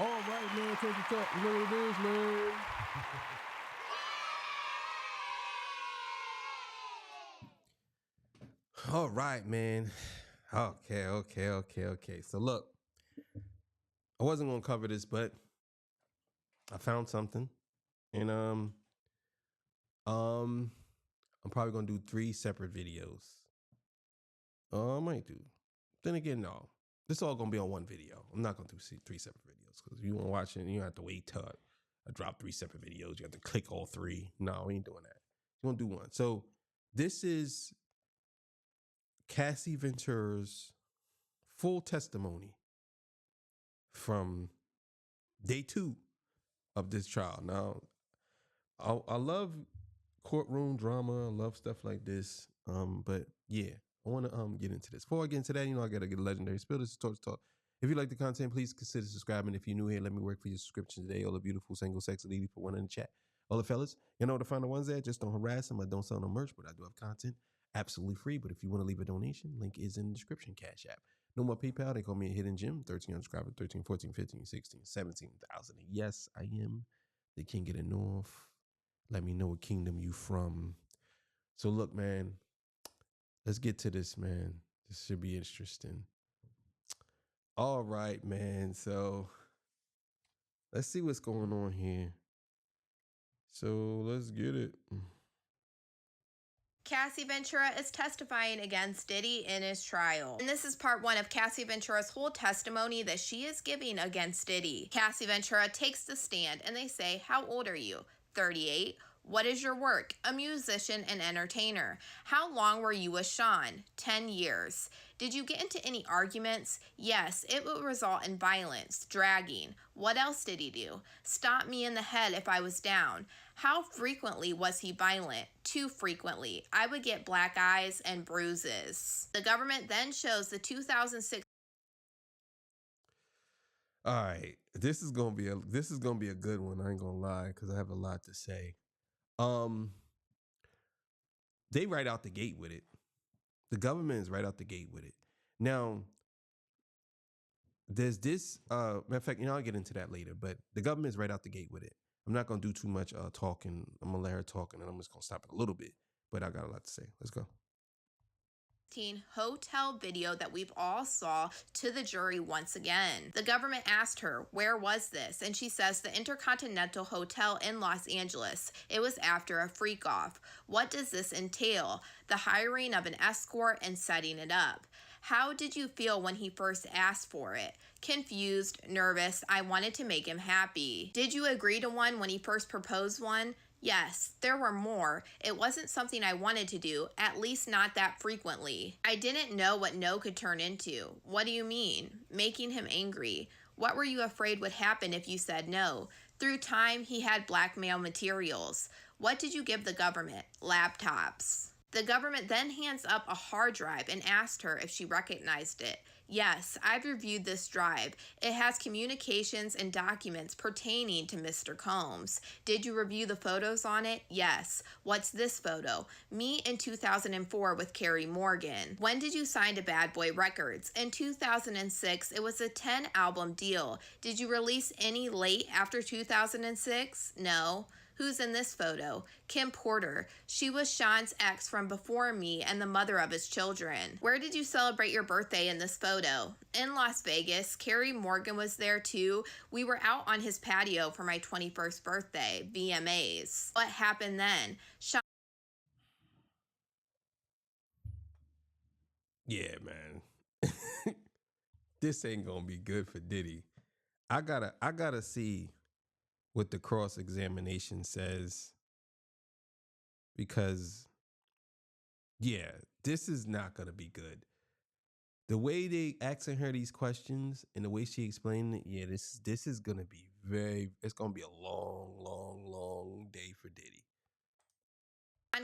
All right, man, take the talk. You know what it is, man. All right, man. Okay. So look, I wasn't gonna cover this, but I found something, and I'm probably gonna do 3 separate videos. I might do. Then again, no. This is all gonna be on one video. I'm not gonna do 3 separate videos because if you want to watch it, you have to wait till I drop 3 separate videos. You have to click all 3. No, we ain't doing that. You're gonna do one. So this is Cassie Ventura's full testimony from day 2 of this trial. Now, I love courtroom drama. I love stuff like this. But yeah, I want to get into this. Before I get into that, I gotta get a legendary spill. This is Talk. If you like the content, please consider subscribing. If you're new here, let me work for your subscription today. All the beautiful single sex lady put one in the chat. All the fellas, you know where to find the ones there. Just don't harass them. I don't sell no merch, but I do have content absolutely free. But if you want to leave a donation, link is in the description. Cash App. No more PayPal. They call me a hidden gem. 1,300 subscribers, 13, 14, 15, 16, 17,000. Yes, I am the king of the north. Let me know what kingdom you from. So look, man, let's get to this, man. This should be interesting. All right, man. So let's see what's going on here. So let's get it. Cassie Ventura is testifying against Diddy in his trial. And this is part 1 of Cassie Ventura's whole testimony that she is giving against Diddy. Cassie Ventura takes the stand and they say, "How old are you?" 38. "What is your work?" "A musician and entertainer." "How long were you with Sean?" 10 years. "Did you get into any arguments?" "Yes, it would result in violence, dragging." "What else did he do?" "Stop me in the head if I was down." "How frequently was he violent?" "Too frequently. I would get black eyes and bruises." The government then shows the 2006. All right, this is gonna be a good one. I ain't gonna lie, because I have a lot to say. They right out the gate with it. The government is right out the gate with it. Now, there's this. Matter of fact, I'll get into that later. But the government is right out the gate with it. I'm not gonna do too much talking. I'm gonna let her talk, and then I'm just gonna stop it a little bit. But I got a lot to say. Let's go. Hotel video that we've all saw to the jury once again. The government asked her, "Where was this?" And she says the Intercontinental Hotel in Los Angeles. It was after a freak off. What does this entail? The hiring of an escort and setting it up. How did you feel when he first asked for it? Confused, nervous. I wanted to make him happy. Did you agree to one when he first proposed one? Yes, there were more. It wasn't something I wanted to do, at least not that frequently. I didn't know what no could turn into. What do you mean? Making him angry. What were you afraid would happen if you said no? Through time, he had blackmail materials. What did you give the government? Laptops. The government then hands up a hard drive and asked her if she recognized it. Yes, I've reviewed this drive. It has communications and documents pertaining to Mr. Combs. Did you review the photos on it? Yes. What's this photo? Me in 2004 with Carrie Morgan. When did you sign to Bad Boy Records? In 2006, it was a 10-album deal. Did you release any late after 2006? No. Who's in this photo? Kim Porter. She was Sean's ex from before me and the mother of his children. Where did you celebrate your birthday in this photo? In Las Vegas. Carrie Morgan was there too. We were out on his patio for my 21st birthday, VMAs. What happened then? Sean. Yeah, man. This ain't gonna be good for Diddy. I gotta see what the cross-examination says, because yeah, this is not gonna be good. The way they asking her these questions and the way she explained it, yeah, this is gonna be it's gonna be a long day for Diddy.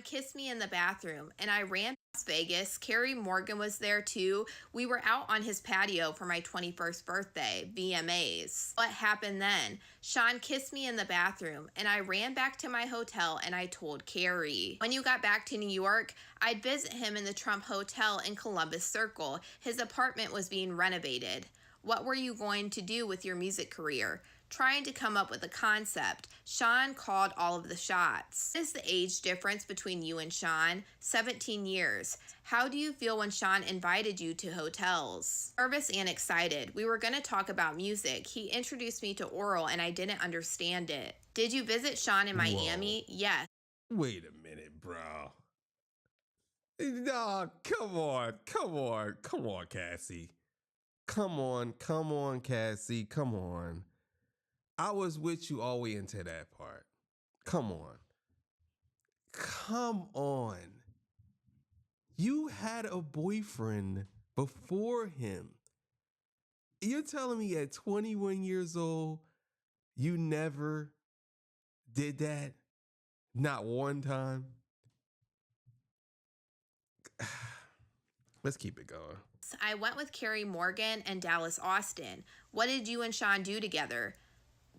Kissed me in the bathroom and I ran to Las Vegas. Carrie Morgan was there too. We were out on his patio for my 21st birthday, VMAs. What happened then? Sean kissed me in the bathroom and I ran back to my hotel and I told Carrie. When you got back to New York, I'd visit him in the Trump Hotel in Columbus Circle. His apartment was being renovated. What were you going to do with your music career? Trying to come up with a concept. Sean called all of the shots. What is the age difference between you and Sean? 17 years. How do you feel when Sean invited you to hotels? Nervous and excited. We were going to talk about music. He introduced me to oral and I didn't understand it. Did you visit Sean in Miami? Whoa. Yes. Wait a minute, bro. Nah, come on, Cassie. Come on, Cassie. Come on. I was with you all the way into that part. Come on. Come on. You had a boyfriend before him. You're telling me at 21 years old, you never did that? Not one time? Let's keep it going. I went with Carrie Morgan and Dallas Austin. What did you and Sean do together?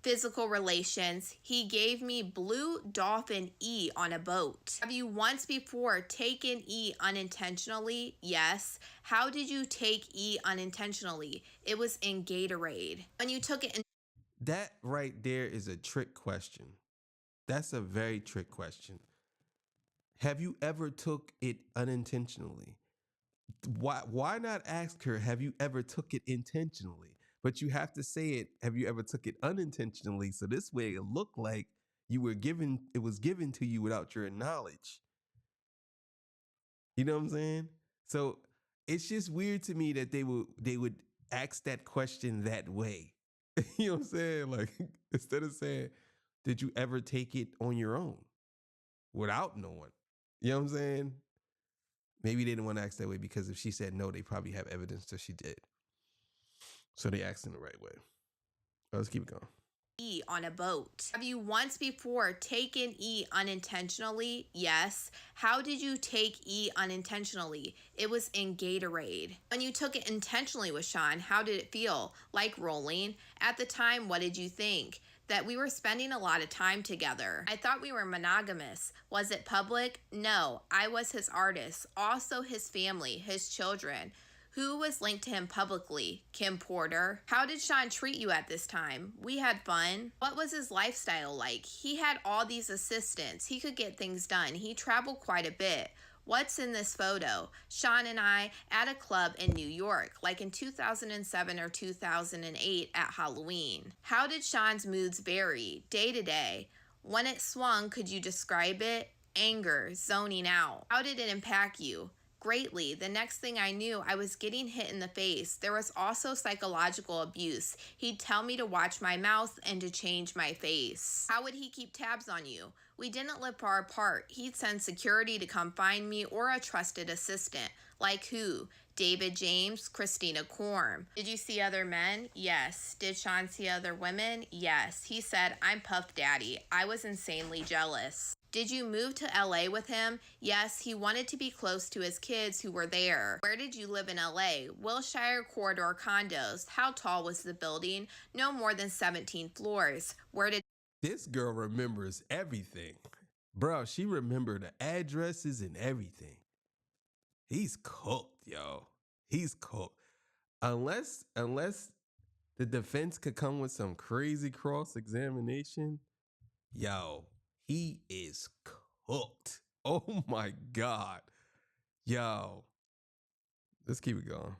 Physical relations. He gave me Blue Dolphin E on a boat. Have you once before taken E unintentionally? Yes. How did you take E unintentionally? It was in Gatorade. When you took it in. That right there is a trick question. That's a very trick question. Have you ever took it unintentionally? Why not ask her, have you ever took it intentionally? But you have to say it, have you ever took it unintentionally? So this way it looked like it was given to you without your knowledge. You know what I'm saying? So it's just weird to me that they would ask that question that way. You know what I'm saying? Like, instead of saying, did you ever take it on your own without knowing? You know what I'm saying? Maybe they didn't want to ask that way because if she said no, they probably have evidence that she did. So they asked in the right way. Let's keep it going. E on a boat. Have you once before taken E unintentionally? Yes. How did you take E unintentionally? It was in Gatorade. When you took it intentionally with Sean, how did it feel? Like rolling? At the time, what did you think? That we were spending a lot of time together. I thought we were monogamous. Was it public? No. I was his artist, also his family, his children. Who was linked to him publicly? Kim Porter. How did Sean treat you at this time? We had fun. What was his lifestyle like? He had all these assistants. He could get things done. He traveled quite a bit. What's in this photo? Sean and I at a club in New York, like in 2007 or 2008 at Halloween. How did Sean's moods vary day to day? When it swung, could you describe it? Anger, zoning out. How did it impact you? Greatly. The next thing I knew, I was getting hit in the face. There was also psychological abuse. He'd tell me to watch my mouth and to change my face. How would he keep tabs on you? We didn't live far apart. He'd send security to come find me or a trusted assistant. Like who? David James, Christina Korm. Did you see other men? Yes. Did Sean see other women? Yes. He said, I'm Puff Daddy. I was insanely jealous. Did you move to LA with him? Yes, he wanted to be close to his kids who were there. Where did you live in LA? Wilshire Corridor condos. How tall was the building? No more than 17 floors. Where did... This girl remembers everything. Bro, she remembered the addresses and everything. He's cooked, yo. He's cooked. Unless the defense could come with some crazy cross-examination, yo, he is cooked. Oh my God. Yo. Let's keep it going.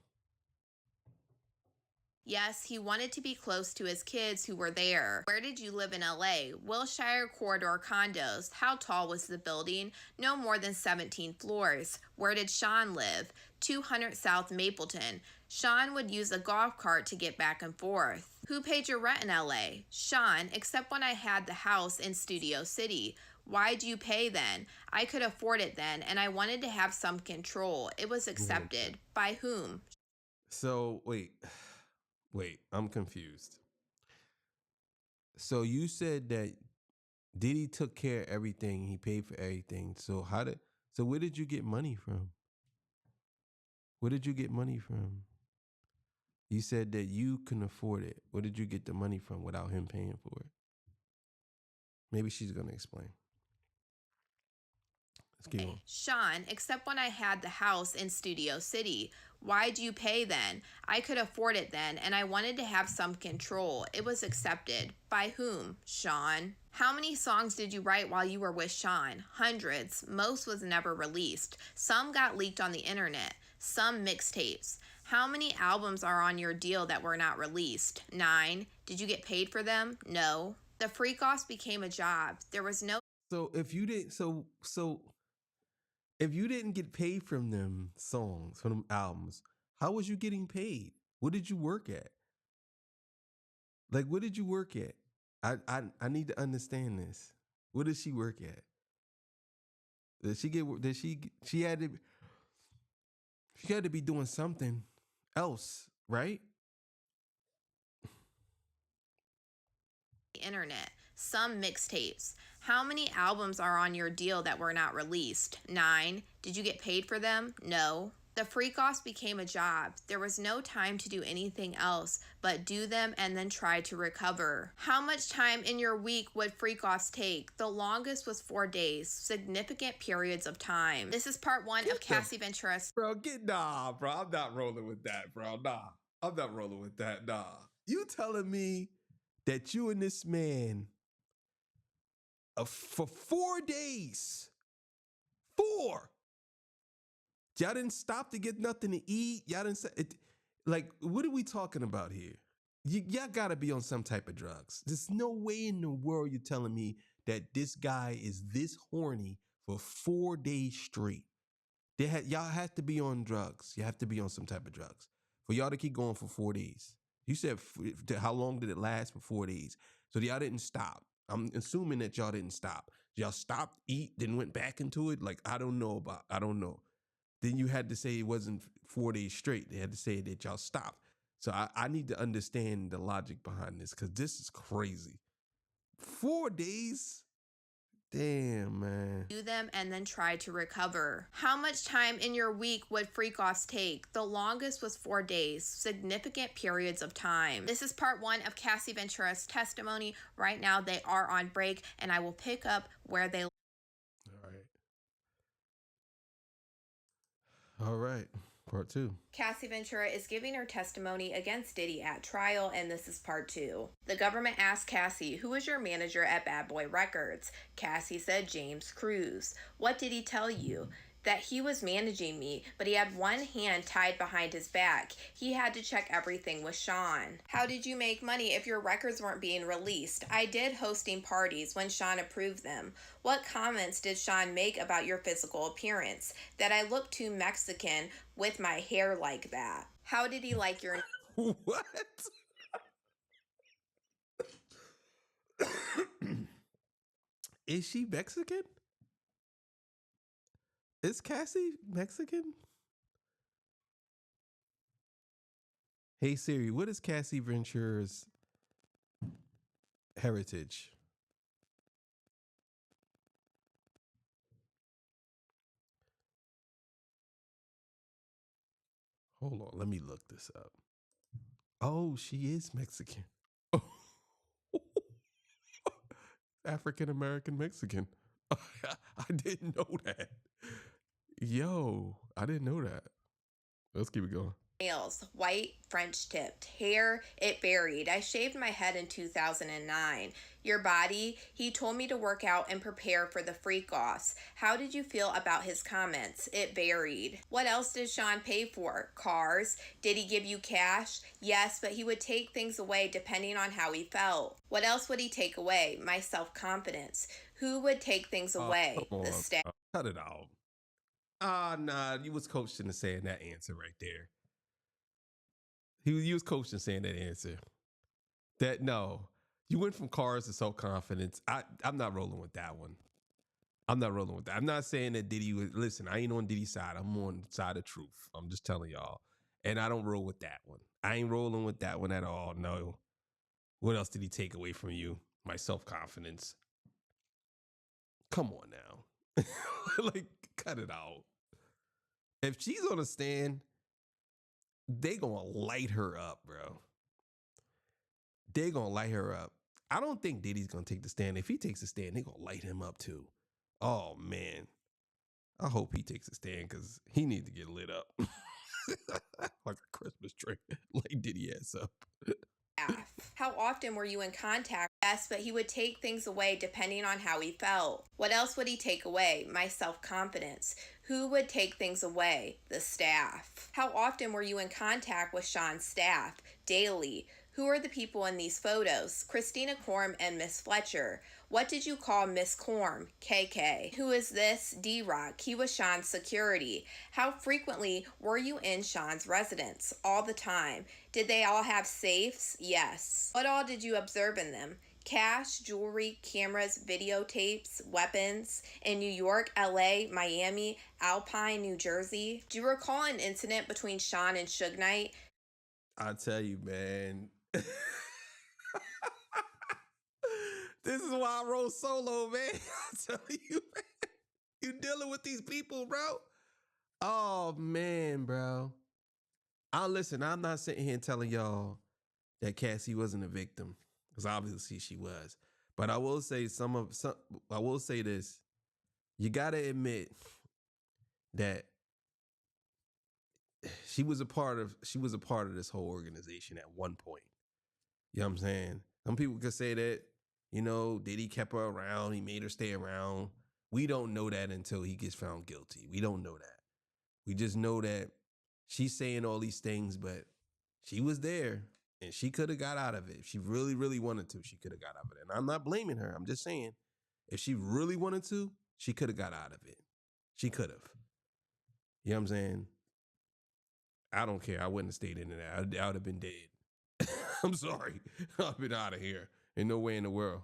Yes, he wanted to be close to his kids who were there. Where did you live in LA? Wilshire Corridor condos. How tall was the building? No more than 17 floors. Where did Sean live? 200 South Mapleton. Sean would use a golf cart to get back and forth. Who paid your rent in LA? Sean, except when I had the house in Studio City. Why'd you pay then? I could afford it then, and I wanted to have some control. It was accepted. By whom? So, wait, I'm confused. So you said that Diddy took care of everything. He paid for everything. So where did you get money from? Where did you get money from? You said that you can afford it. Where did you get the money from without him paying for it? Maybe she's going to explain. Let's keep on. Sean, except when I had the house in Studio City. Why'd you pay then? I could afford it then, and I wanted to have some control. It was accepted. By whom? Sean. How many songs did you write while you were with Sean? Hundreds. Most was never released. Some got leaked on the internet. Some mixtapes. How many albums are on your deal that were not released? 9. Did you get paid for them? No. The freak-offs became a job. There was no... So if you didn't, if you didn't get paid from them songs, from them albums, how was you getting paid? What did you work at? Like, what did you work at? I need to understand this. What did she work at? She had to be doing something else, right? Internet. Some mixtapes. How many albums are on your deal that were not released? 9. Did you get paid for them? No. The freak-offs became a job. There was no time to do anything else but do them and then try to recover. How much time in your week would freak-offs take? The longest was 4 days. Significant periods of time. This is part 1 of Cassie Ventura's... Bro, bro. I'm not rolling with that, bro. Nah. I'm not rolling with that. Nah. You telling me that you and this man for 4 days, 4, y'all didn't stop to get nothing to eat. Y'all didn't say it. Like, what are we talking about here? Y'all gotta be on some type of drugs. There's no way in the world you're telling me that this guy is this horny for 4 days straight. Y'all have to be on drugs. You have to be on some type of drugs for y'all to keep going for 4 days. You said how long did it last? For 4 days. So y'all didn't stop. I'm assuming that y'all didn't stop. Y'all stopped, eat, then went back into it. Like, I don't know. Then you had to say it wasn't 4 days straight. They had to say that y'all stopped. So I need to understand the logic behind this, because this is crazy. 4 days? Damn, man. Do them and then try to recover. How much time in your week would freak-offs take? The longest was 4 days. Significant periods of time. This is part 1 of Cassie Ventura's testimony. Right now they are on break, and I will pick up where they... All right. Part 2. Cassie Ventura is giving her testimony against Diddy at trial, and this is part 2. The government asked Cassie, who was your manager at Bad Boy Records? Cassie said James Cruz. What did he tell you? That he was managing me, but he had one hand tied behind his back. He had to check everything with Sean. How did you make money if your records weren't being released? I did hosting parties when Sean approved them. What comments did Sean make about your physical appearance? That I look too Mexican with my hair like that. How did he like your... What? Is she Mexican? Is Cassie Mexican? Hey Siri, what is Cassie Ventura's heritage? Hold on, let me look this up. Oh, she is Mexican. African American Mexican. I didn't know that. Yo, I didn't know that. Let's keep it going. Nails, white, French tipped. Hair, it varied. I shaved my head in 2009. Your body, he told me to work out and prepare for the freak-offs. How did you feel about his comments? It varied. What else did Sean pay for? Cars. Did he give you cash? Yes, but he would take things away depending on how he felt. What else would he take away? My self-confidence. Who would take things away? The staff. Cut it out. Nah, you was coached into saying that answer right there. He was coached in saying that answer. That no, you went from cars to self-confidence. I'm not rolling with that one. I'm not rolling with that. I'm not saying that Diddy was, listen, I ain't on Diddy's side. I'm on the side of truth. I'm just telling y'all. And I don't roll with that one. I ain't rolling with that one at all. No. What else did he take away from you? My self-confidence. Come on now. Like, cut it out. If she's on a stand, they gonna light her up, bro. They gonna light her up. I don't think Diddy's gonna take the stand. If he takes the stand, they gonna light him up too. Oh man. I hope he takes a stand because he needs to get lit up. ass up. How often were you in contact? Yes, but he would take things away depending on how he felt. What else would he take away? My self-confidence. Who would take things away? The staff. How often were you in contact with Sean's staff? Daily. Who are the people in these photos? Christina Korm and Miss Fletcher. What did you call Miss Korm? KK. Who is this? D-Rock. He was Sean's security. How frequently were you in Sean's residence? All the time. Did they all have safes? Yes. What all did you observe in them? Cash, jewelry, cameras, videotapes, weapons in New York, LA, Miami, Alpine, New Jersey. Do you recall an incident between Sean and Suge Knight? I tell you, man. This is why I roll solo, man. I tell you, man. You dealing with these people, bro. Oh, man, bro. Listen, I'm not sitting here telling y'all that Cassie wasn't a victim, because obviously she was. But I will say I will say this. You gotta admit that she was a part of this whole organization at one point. You know what I'm saying? Some people could say that, Diddy kept her around, he made her stay around. We don't know that until he gets found guilty. We don't know that. We just know that she's saying all these things, but she was there and she could have got out of it. If she really, really wanted to, she could have got out of it. And I'm not blaming her. I'm just saying, if she really wanted to, she could have got out of it. She could have. You know what I'm saying? I don't care. I wouldn't have stayed in there. I would have been dead. I'm sorry. I've been out of here. Ain't no way in the world.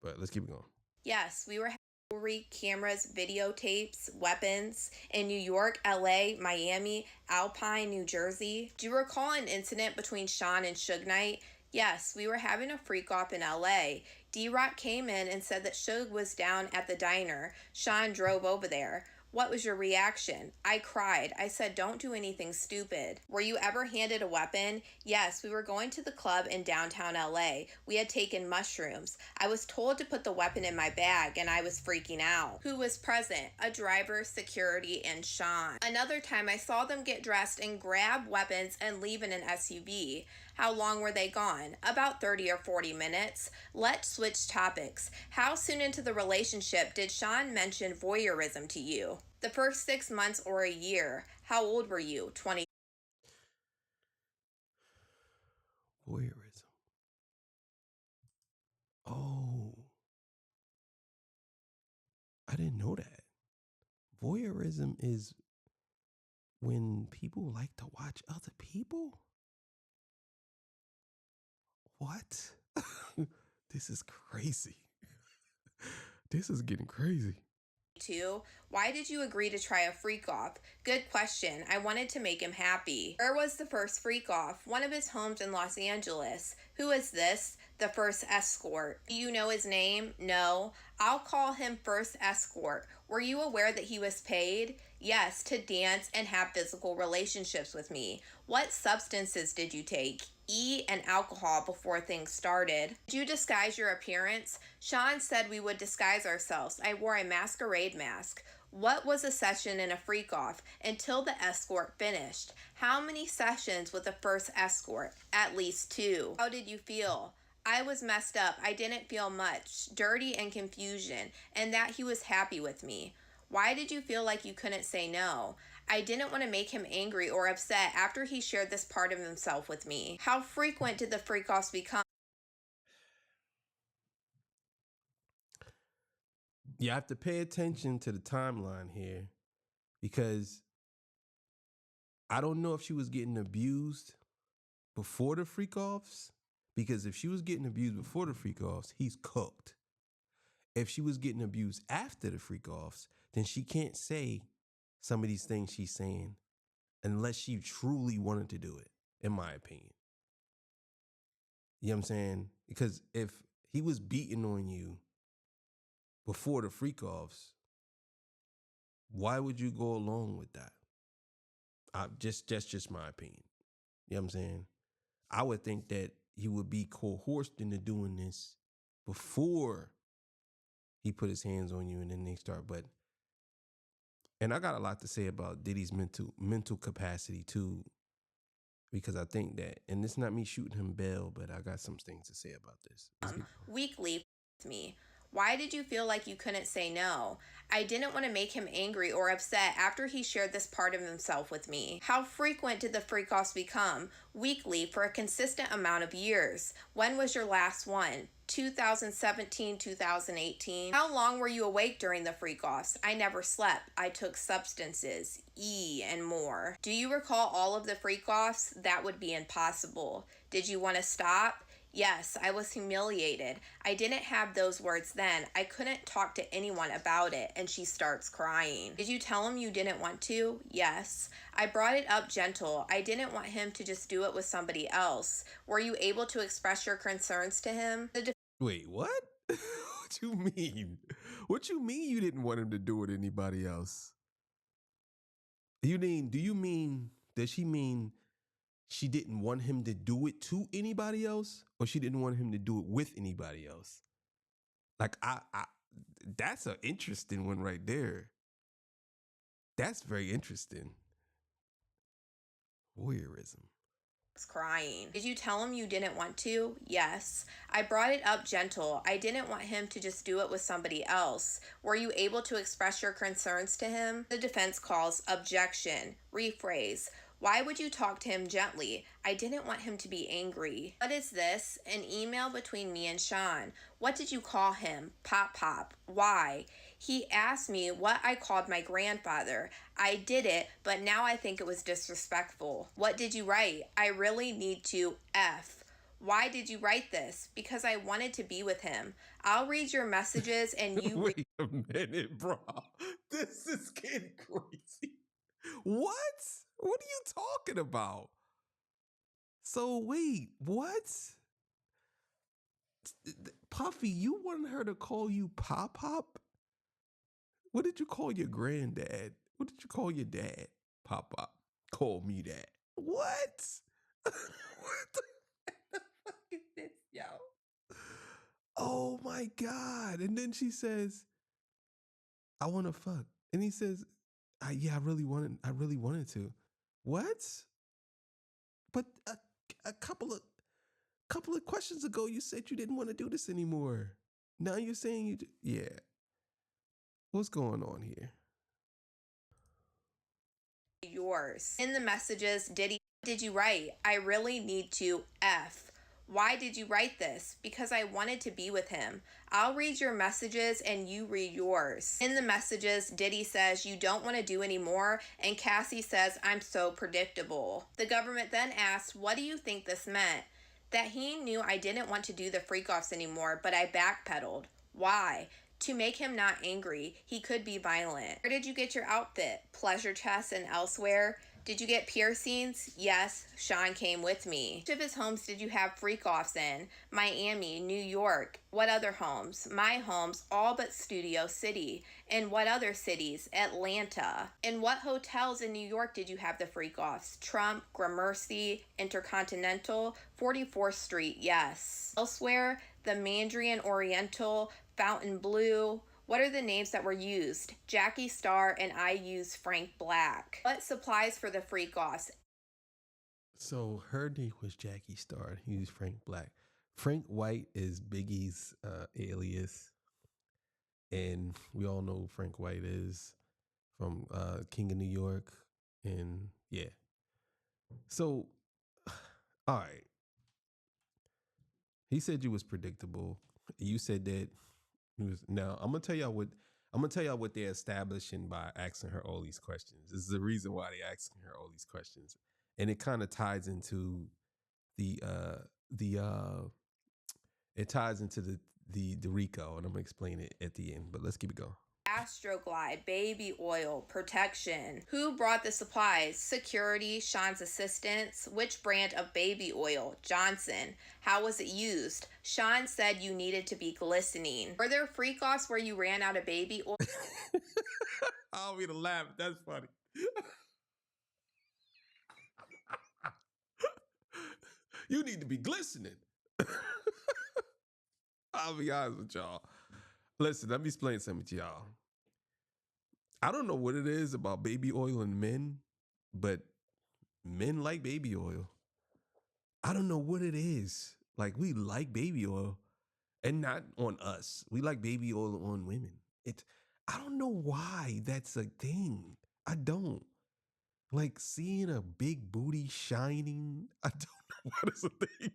But let's keep it going. Yes, we were jewelry, cameras, videotapes, weapons in New York, LA, Miami, Alpine, New Jersey. Do you recall an incident between Sean and Suge Knight? Yes, we were having a freak off in LA. D-Rock came in and said that Suge was down at the diner. Sean drove over there. What was your reaction? I cried. I said, don't do anything stupid. Were you ever handed a weapon? Yes, we were going to the club in downtown LA. We had taken mushrooms. I was told to put the weapon in my bag and I was freaking out. Who was present? A driver, security, and Sean. Another time I saw them get dressed and grab weapons and leave in an SUV. How long were they gone? About 30 or 40 minutes. Let's switch topics. How soon into the relationship did Sean mention voyeurism to you? The first 6 months or a year. How old were you? 20. Voyeurism. Oh. I didn't know that. Voyeurism is when people like to watch other people? What? This is crazy. This is getting crazy. Why did you agree to try a freak off? Good question. I wanted to make him happy. Where was the first freak off? One of his homes in Los Angeles. Who is this? The first escort. Do you know his name? No. I'll call him first escort. Were you aware that he was paid? Yes, to dance and have physical relationships with me. What substances did you take? And alcohol before things started. Did you disguise your appearance? Sean said we would disguise ourselves. I wore a masquerade mask. What was a session in a freak off until the escort finished? How many sessions with the first escort? At least 2. How did you feel? I was messed up. I didn't feel much. Dirty and confusion, and that he was happy with me. Why did you feel like you couldn't say no? I didn't want to make him angry or upset after he shared this part of himself with me. How frequent did the freak-offs become? You have to pay attention to the timeline here, because I don't know if she was getting abused before the freak-offs, because if she was getting abused before the freak-offs, he's cooked. If she was getting abused after the freak-offs, then she can't say some of these things she's saying unless she truly wanted to do it, in my opinion. You know what I'm saying? Because if he was beating on you before the freak-offs, why would you go along with that? That's just my opinion. You know what I'm saying? I would think that he would be coerced into doing this before he put his hands on you and then they start. And I got a lot to say about Diddy's mental capacity too. because I think that, and it's not me shooting him bail, but I got some things to say about this. Weekly with me. Why did you feel like you couldn't say no? I didn't want to make him angry or upset after he shared this part of himself with me. How frequent did the freak-offs become? Weekly for a consistent amount of years. When was your last one? 2017, 2018. How long were you awake during the freak-offs? I never slept. I took substances, and more. Do you recall all of the freak-offs? That would be impossible. Did you want to stop? Yes, I was humiliated. I didn't have those words then. I couldn't talk to anyone about it, and she starts crying. Did you tell him you didn't want to? Yes. I brought it up gentle. I didn't want him to just do it with somebody else. Were you able to express your concerns to him? Wait, what? What you mean? What you mean you didn't want him to do it with anybody else? Do you mean, does she mean she didn't want him to do it to anybody else, or she didn't want him to do it with anybody else? Like, I that's an interesting one right there. That's very interesting. Voyeurism. Crying. Did you tell him you didn't want to? Yes. I brought it up gentle. I didn't want him to just do it with somebody else. Were you able to express your concerns to him? The defense calls objection. Rephrase. Why would you talk to him gently? I didn't want him to be angry. What is this? An email between me and Sean. What did you call him? Pop Pop. Why? He asked me what I called my grandfather. I did it, but now I think it was disrespectful. What did you write? I really need to F. Why did you write this? Because I wanted to be with him. I'll read your messages and you Wait a minute, bro. This is getting crazy. What? What are you talking about? So wait, what? Puffy, you wanted her to call you Pop Pop? What did you call your granddad? What did you call your dad? Pop Pop. Call me that. What? What the fuck is this, yo? Oh my God. And then she says, I want to fuck. And he says, yeah, I really wanted to. What? But a couple of questions ago, you said you didn't want to do this anymore. Now you're saying you do. Yeah. What's going on here? Yours. In the messages, Diddy, did you write? I really need to F. Why did you write this? Because I wanted to be with him. I'll read your messages and you read yours. In the messages, Diddy says you don't want to do anymore, and Cassie says I'm so predictable. The government then asked, what do you think this meant? That he knew I didn't want to do the freak-offs anymore, but I backpedaled. Why? To make him not angry. He could be violent. Where did you get your outfit? Pleasure Chest and elsewhere? Did you get piercings? Yes, Sean came with me. Which of his homes did you have freak-offs in? Miami, New York. What other homes? My homes, all but Studio City. In what other cities? Atlanta. In what hotels in New York did you have the freak-offs? Trump, Gramercy, Intercontinental, 44th Street, yes. Elsewhere, the Mandarin Oriental, Fountain Blue. What are the names that were used? Jackie Star and I use Frank Black. What supplies for the freak-offs? So her name was Jackie Star. He was Frank Black. Frank White is Biggie's alias. And we all know who Frank White is from King of New York. And yeah. So, all right. He said you was predictable. You said that he was. Now I'm gonna tell y'all what they're establishing by asking her all these questions. This is the reason why they're asking her all these questions, and it kind of ties into the it ties into the RICO, and I'm gonna explain it at the end. But let's keep it going. Astroglide, baby oil, protection. Who brought the supplies? Security, Sean's assistants. Which brand of baby oil? Johnson. How was it used? Sean said you needed to be glistening. Were there freak-offs where you ran out of baby oil? I don't mean to laugh. That's funny. You need to be glistening. I'll be honest with y'all. Listen, let me explain something to y'all. I don't know what it is about baby oil and men, but men like baby oil. I don't know what it is. Like, we like baby oil, and not on us. We like baby oil on women. I don't know why that's a thing. I don't. Like, seeing a big booty shining, I don't know what is a thing.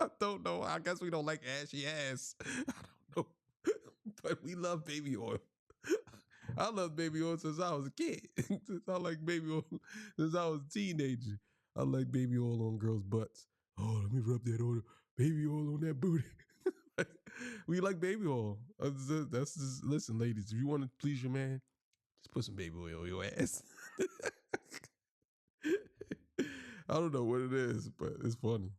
I don't know. I guess we don't like ashy ass. I don't know. But we love baby oil. I love baby oil since I was a kid. Since I like baby oil since I was a teenager. I like baby oil on girls' butts. Oh, let me rub that oil, baby oil on that booty. We like baby oil. That's just, listen, ladies, if you want to please your man, just put some baby oil on your ass. I don't know what it is, but it's funny.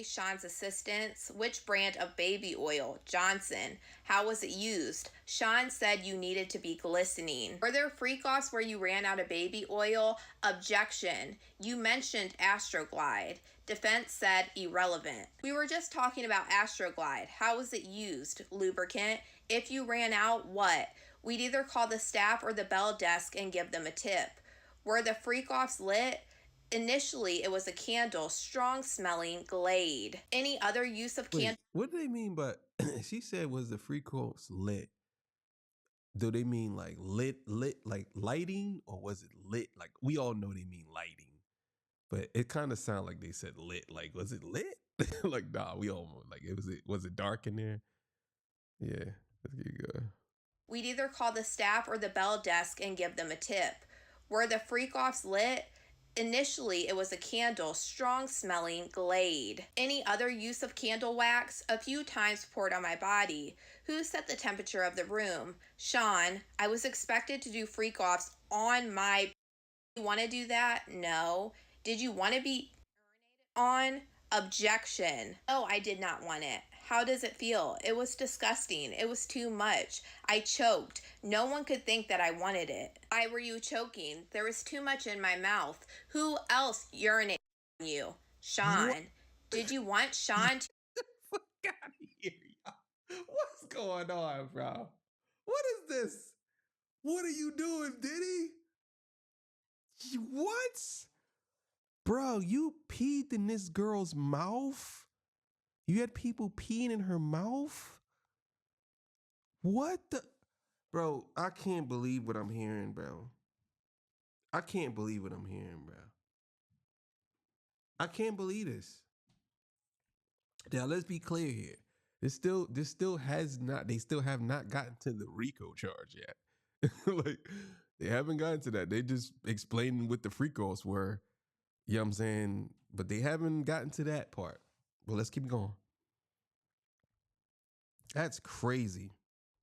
Sean's assistants. Which brand of baby oil? Johnson. How was it used? Sean said you needed to be glistening. Were there freak-offs where you ran out of baby oil? Objection. You mentioned Astroglide. Defense said irrelevant. We were just talking about Astroglide. How was it used? Lubricant. If you ran out, what? We'd either call the staff or the bell desk and give them a tip. Were the freak-offs lit? Initially, it was a candle, strong-smelling Glade. Any other use of candle? What do they mean by, she said, was the free course lit? Do they mean like lit, like lighting? Or was it lit? Like, we all know they mean lighting. But it kind of sounded like they said lit. Like, was it lit? Like, nah, we all know. Like, was it dark in there? Yeah, let's get going. We'd either call the staff or the bell desk and give them a tip. Were the freak-offs lit? Initially, it was a candle, strong-smelling Glade. Any other use of candle wax? A few times poured on my body. Who set the temperature of the room? Sean. I was expected to do freak-offs on my... You want to do that? No. Did you want to be on? Objection. Oh, I did not want it. How does it feel? It was disgusting. It was too much. I choked. No one could think that I wanted it. Why were you choking? There was too much in my mouth. Who else urinated on you? Sean. What? Did you want Sean to... Fuck out of here, y'all. What's going on, bro? What is this? What are you doing, Diddy? What? Bro, you peed in this girl's mouth? You had people peeing in her mouth? What the? Bro, I can't believe what I'm hearing, bro. I can't believe what I'm hearing, bro. I can't believe this. Now, let's be clear here. They still have not gotten to the RICO charge yet. Like, they haven't gotten to that. They just explaining what the freak-offs were. You know what I'm saying? But they haven't gotten to that part. Well, let's keep going. That's crazy.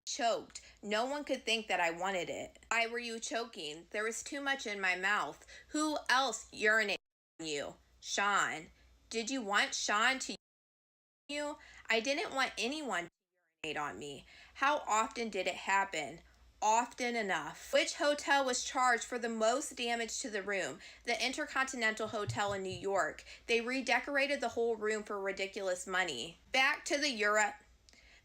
Choked. No one could think that I wanted it. Why were you choking? There was too much in my mouth. Who else urinated on you? Sean. Did you want Sean to urinate on you? I didn't want anyone to urinate on me. How often did it happen? Often enough. Which hotel was charged for the most damage to the room? The Intercontinental Hotel in New York. They redecorated the whole room for ridiculous money. Back to the Europe.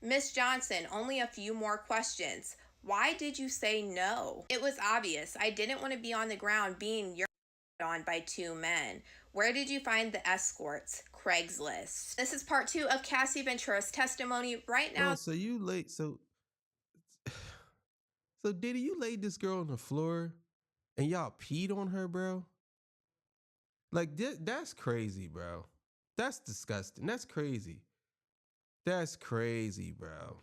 Miss Johnson, only a few more questions. Why did you say no? It was obvious. I didn't want to be on the ground being urinated on by two men. Where did you find the escorts? Craigslist. This is part 2 of Cassie Ventura's testimony right now. Oh, so you late. So Diddy, you laid this girl on the floor and y'all peed on her, bro? Like, that's crazy, bro. That's disgusting. That's crazy. That's crazy, bro.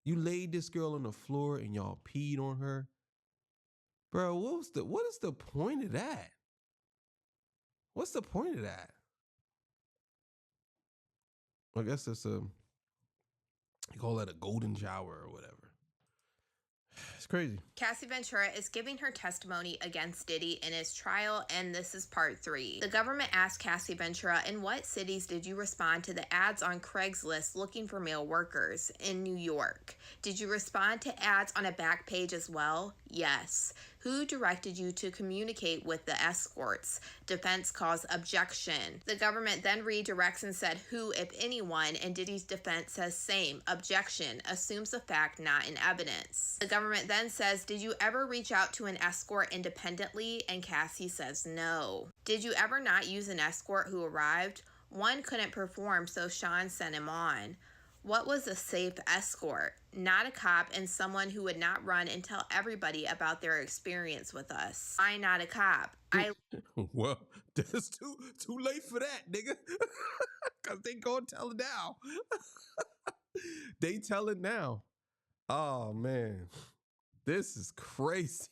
You laid this girl on the floor and y'all peed on her? Bro, what is the point of that? What's the point of that? I guess it's you call that a golden shower or whatever. It's crazy. Cassie Ventura is giving her testimony against Diddy in his trial, and this is part 3. The government asked Cassie Ventura, in what cities did you respond to the ads on Craigslist looking for male workers? In New York. Did you respond to ads on a back page as well? Yes. Who directed you to communicate with the escorts? Defense calls objection. The government then redirects and said who, if anyone, and Diddy's defense says same, objection, assumes the fact not in evidence. The government then says, did you ever reach out to an escort independently? And Cassie says no. Did you ever not use an escort who arrived? One couldn't perform, so Sean sent him on. What was a safe escort? Not a cop and someone who would not run and tell everybody about their experience with us. I not a cop. Well, that's too late for that, nigga. Cause they gonna tell it now. They tell it now. Oh man, this is crazy.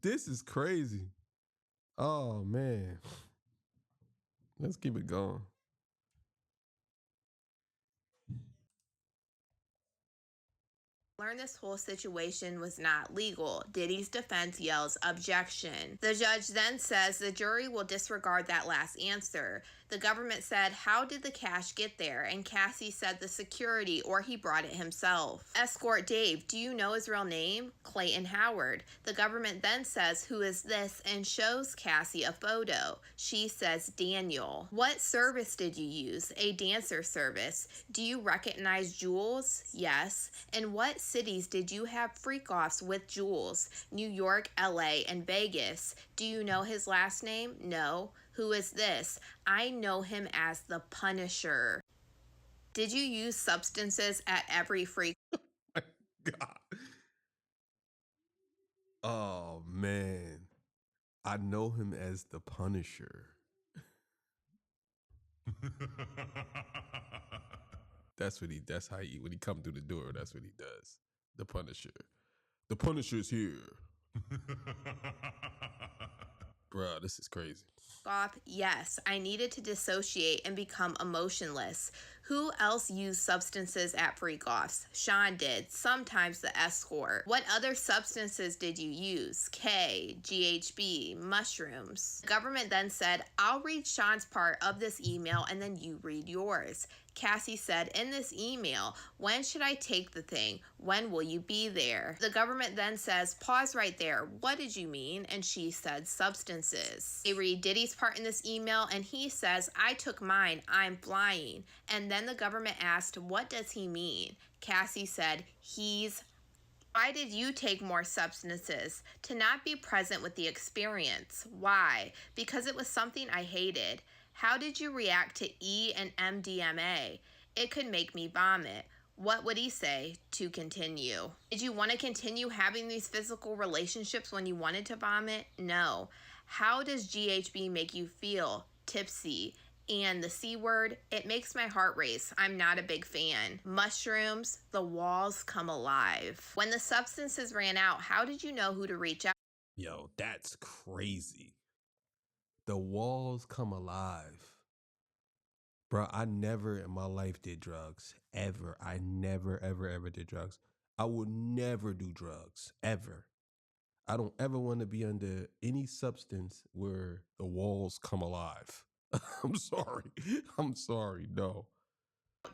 This is crazy. Oh man, let's keep it going. Learned this whole situation was not legal. Diddy's defense yells objection. The judge then says the jury will disregard that last answer. The government said, how did the cash get there? And Cassie said the security, or he brought it himself. Escort Dave, do you know his real name? Clayton Howard. The government then says, who is this? And shows Cassie a photo. She says Daniel. What service did you use? A dancer service. Do you recognize Jules? Yes. And what cities did you have freak-offs with Jules? New York, LA, and Vegas. Do you know his last name? No. Who is this? I know him as the Punisher. Did you use substances at every freak? God. Oh man, I know him as the Punisher. That's how he, when he come through the door, that's what he does. The Punisher. The Punisher's here. Bruh, this is crazy. Off, yes, I needed to dissociate and become emotionless. Who else used substances at freak-offs? Sean did, sometimes the escort. What other substances did you use? K, GHB, mushrooms. The government then said, I'll read Sean's part of this email and then you read yours. Cassie said, in this email, when should I take the thing? When will you be there? The government then says, pause right there. What did you mean? And she said, substances. They read Diddy's part in this email and he says, I took mine. I'm flying. And then the government asked, what does he mean? Cassie said, he's. Why did you take more substances? To not be present with the experience. Why? Because it was something I hated. How did you react to E and MDMA? It could make me vomit. What would he say? To continue. Did you want to continue having these physical relationships when you wanted to vomit? No. How does GHB make you feel? Tipsy. And the C word, it makes my heart race. I'm not a big fan. Mushrooms, the walls come alive. When the substances ran out, how did you know who to reach out? Yo, that's crazy. The walls come alive. Bro, I never in my life did drugs. Ever. I never, ever did drugs. I would never do drugs. Ever. I don't ever want to be under any substance where the walls come alive. I'm sorry. I'm sorry. No.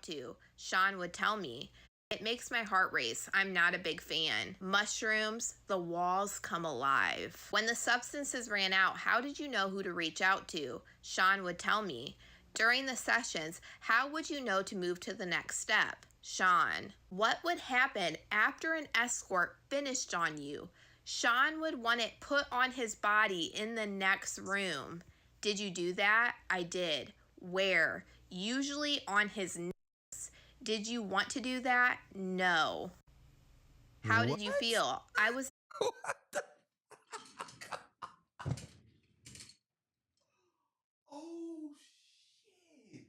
To Sean would tell me, it makes my heart race. I'm not a big fan. Mushrooms, the walls come alive. When the substances ran out, how did you know who to reach out to? Sean would tell me. During the sessions, how would you know to move to the next step? Sean. What would happen after an escort finished on you? Sean would want it put on his body in the next room. Did you do that? I did. Where? Usually on his nips. Did you want to do that? No. How did you feel? I was. Oh shit.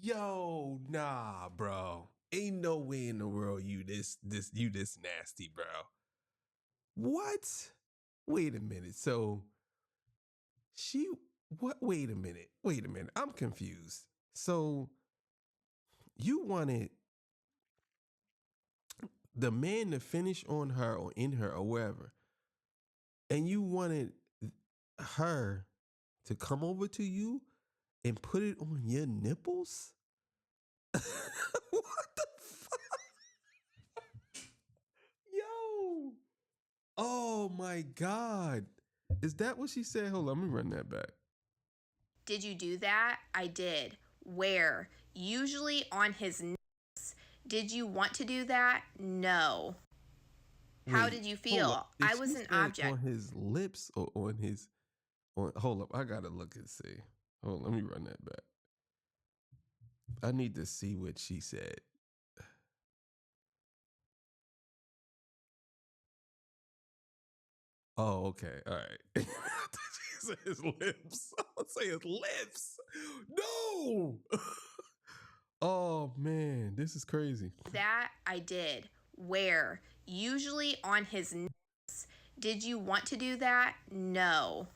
Yo, nah, bro. Ain't no way in the world you this nasty, bro. What? Wait a minute. So what? Wait a minute. I'm confused. So you wanted the man to finish on her or in her or wherever, and you wanted her to come over to you and put it on your nipples? What the fuck? Yo. Oh my God. Is that what she said? Hold on, let me run that back. Did you do that? I did. Where? Usually on his nips. Did you want to do that? No. How did you feel? I was an object. On his lips or on his hold up, I gotta look and see. Hold on, let me run that back. I need to see what she said. Oh, okay. All right. She said his lips. I would say his lips. No. Oh, man. This is crazy. That I did. Where? Usually on his nuts. Did you want to do that? No.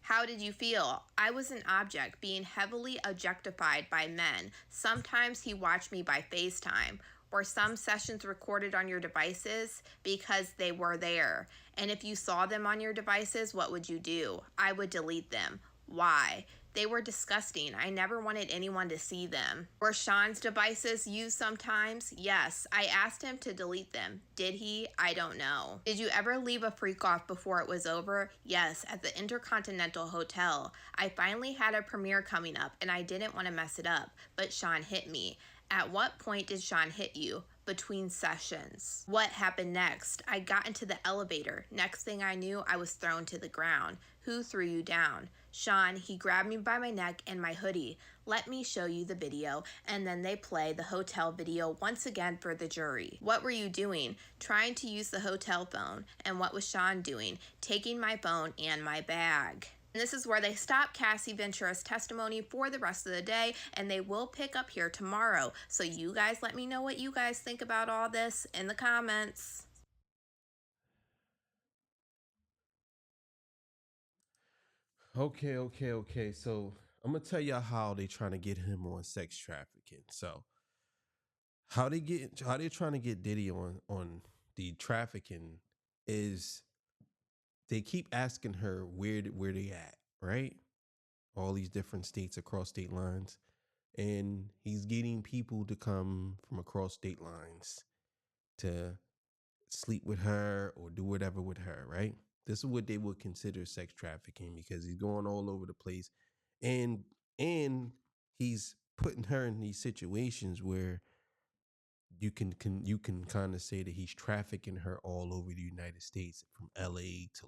How did you feel? I was an object being heavily objectified by men. Sometimes he watched me by FaceTime. Were some sessions recorded on your devices? Because they were there. And if you saw them on your devices, what would you do? I would delete them. Why? They were disgusting. I never wanted anyone to see them. Were Sean's devices used sometimes? Yes. I asked him to delete them. Did he? I don't know. Did you ever leave a freak off before it was over? Yes, at the Intercontinental Hotel. I finally had a premiere coming up and I didn't want to mess it up, but Sean hit me. At what point did Sean hit you? Between sessions. What happened next? I got into the elevator. Next thing I knew, I was thrown to the ground. Who threw you down? Sean, he grabbed me by my neck and my hoodie. Let me show you the video. And then they play the hotel video once again for the jury. What were you doing? Trying to use the hotel phone. And what was Sean doing? Taking my phone and my bag. And this is where they stop Cassie Ventura's testimony for the rest of the day, and they will pick up here tomorrow. So you guys let me know what you guys think about all this in the comments. Okay. So I'm gonna tell y'all how they trying to get him on sex trafficking. So how they trying to get Diddy on the trafficking is they keep asking her where they at, right? All these different states across state lines. And he's getting people to come from across state lines to sleep with her or do whatever with her, right? This is what they would consider sex trafficking because he's going all over the place and he's putting her in these situations where you can kind of say that he's trafficking her all over the United States from LA to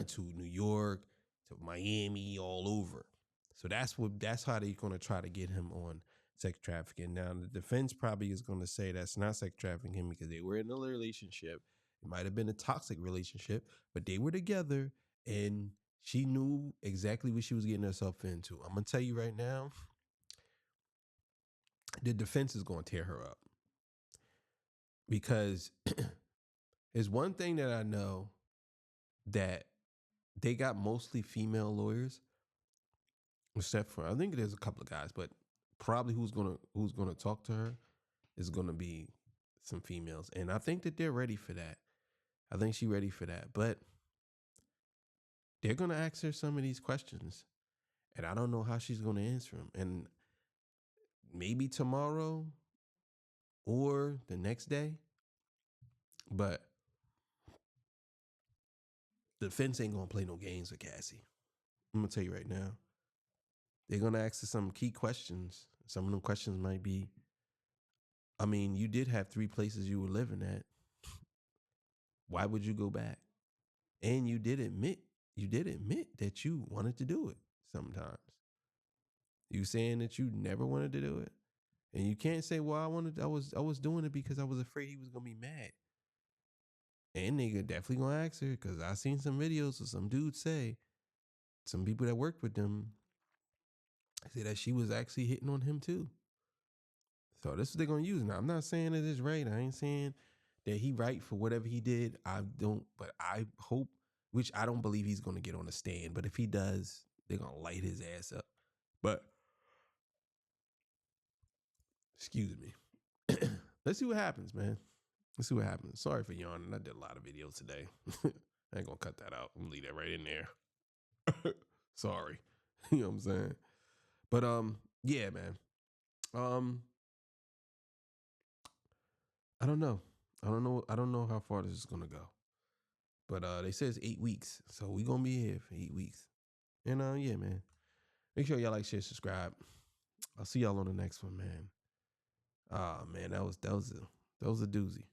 to New York to Miami, all over. So that's how they're going to try to get him on sex trafficking. Now the defense probably is going to say that's not sex trafficking because they were in a relationship. It might have been a toxic relationship, but they were together and she knew exactly what she was getting herself into. I'm going to tell you right now, the defense is going to tear her up because there's one thing that I know that they got mostly female lawyers, except for I think there's a couple of guys, but probably who's gonna talk to her is gonna be some females, and I think that they're ready for that. I think she's ready for that, but they're gonna ask her some of these questions, and I don't know how she's gonna answer them. And maybe tomorrow or the next day, but the defense ain't gonna play no games with Cassie. I'm gonna tell you right now. They're gonna ask her some key questions. Some of them questions might be, I mean, you did have 3 places you were living at. Why would you go back? And you did admit that you wanted to do it sometimes. You saying that you never wanted to do it? And you can't say, well, I was doing it because I was afraid he was gonna be mad. And nigga definitely gonna ask her, because I seen some videos of some dudes say, some people that worked with them say that she was actually hitting on him too. So this is what they're gonna use. Now I'm not saying that it's right. I ain't saying that he right for whatever he did. I don't, but I hope, which I don't believe he's gonna get on the stand. But if he does, they're gonna light his ass up. But excuse me. Let's see what happens, man. Let's see what happens. Sorry for yawning. I did a lot of videos today. I ain't gonna cut that out. I'm gonna leave that right in there. Sorry. You know what I'm saying? But yeah, man. I don't know. I don't know how far this is gonna go. But they say it's 8 weeks. So we gonna be here for 8 weeks. And yeah, man. Make sure y'all like, share, subscribe. I'll see y'all on the next one, man. Ah, man, that was a doozy.